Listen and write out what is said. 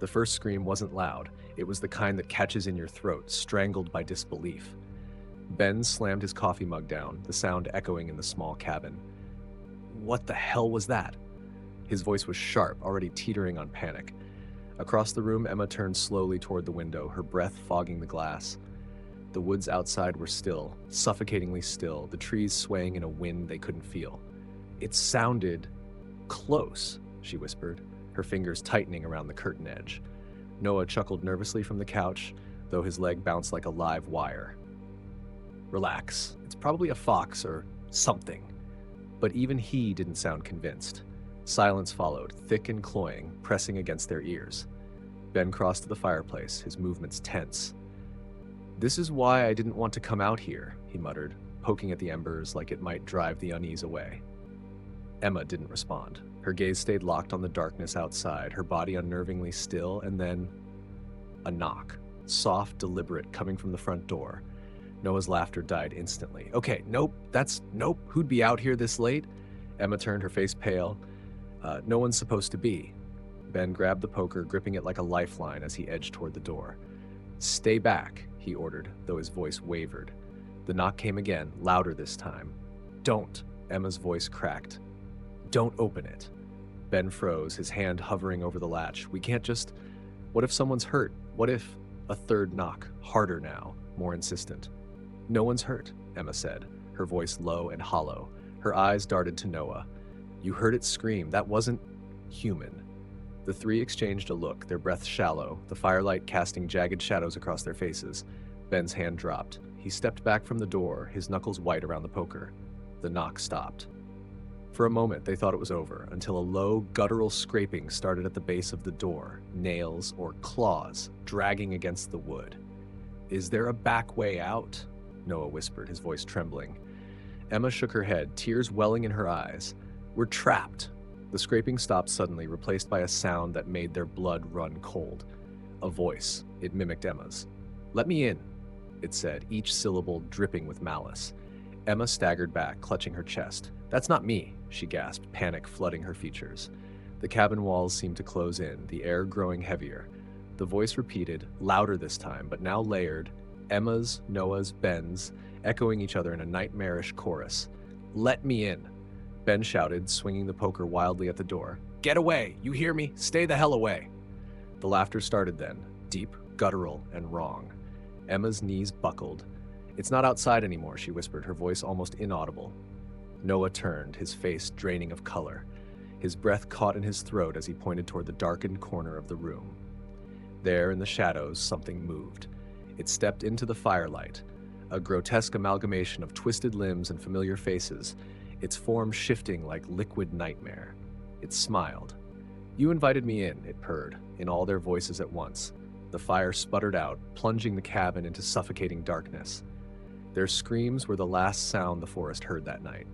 The first scream wasn't loud. It was the kind that catches in your throat, strangled by disbelief. Ben slammed his coffee mug down, the sound echoing in the small cabin. What the hell was that? His voice was sharp, already teetering on panic. Across the room, Emma turned slowly toward the window, her breath fogging the glass. The woods outside were still, suffocatingly still, the trees swaying in a wind they couldn't feel. It sounded close, she whispered, her fingers tightening around the curtain edge. Noah chuckled nervously from the couch, though his leg bounced like a live wire. Relax, it's probably a fox or something. But even he didn't sound convinced. Silence followed, thick and cloying, pressing against their ears. Ben crossed to the fireplace, his movements tense. "This is why I didn't want to come out here," he muttered, poking at the embers like it might drive the unease away. Emma didn't respond. Her gaze stayed locked on the darkness outside, her body unnervingly still, and then a knock, soft, deliberate, coming from the front door. Noah's laughter died instantly. "Okay, nope, who'd be out here this late?" Emma turned, her face pale. No one's supposed to be." Ben grabbed the poker, gripping it like a lifeline as he edged toward the door. "Stay back," he ordered, though his voice wavered. The knock came again, louder this time. "Don't," Emma's voice cracked. "Don't open it." Ben froze, his hand hovering over the latch. "We can't just... What if someone's hurt? What if..." A third knock, harder now, more insistent. "No one's hurt," Emma said, her voice low and hollow. Her eyes darted to Noah. "You heard it scream. That wasn't human." The three exchanged a look, their breaths shallow, the firelight casting jagged shadows across their faces. Ben's hand dropped. He stepped back from the door, his knuckles white around the poker. The knock stopped. For a moment, they thought it was over, until a low, guttural scraping started at the base of the door, nails or claws dragging against the wood. "Is there a back way out?" Noah whispered, his voice trembling. Emma shook her head, tears welling in her eyes. "We're trapped." The scraping stopped suddenly, replaced by a sound that made their blood run cold. A voice. It mimicked Emma's. "Let me in," it said, each syllable dripping with malice. Emma staggered back, clutching her chest. "That's not me," she gasped, panic flooding her features. The cabin walls seemed to close in, the air growing heavier. The voice repeated, louder this time, but now layered. Emma's, Noah's, Ben's, echoing each other in a nightmarish chorus. "Let me in," Ben shouted, swinging the poker wildly at the door. "Get away! You hear me? Stay the hell away!" The laughter started then, deep, guttural, and wrong. Emma's knees buckled. "It's not outside anymore," she whispered, her voice almost inaudible. Noah turned, his face draining of color. His breath caught in his throat as he pointed toward the darkened corner of the room. There, in the shadows, something moved. It stepped into the firelight, a grotesque amalgamation of twisted limbs and familiar faces, its form shifting like liquid nightmare. It smiled. "You invited me in," it purred, in all their voices at once. The fire sputtered out, plunging the cabin into suffocating darkness. Their screams were the last sound the forest heard that night.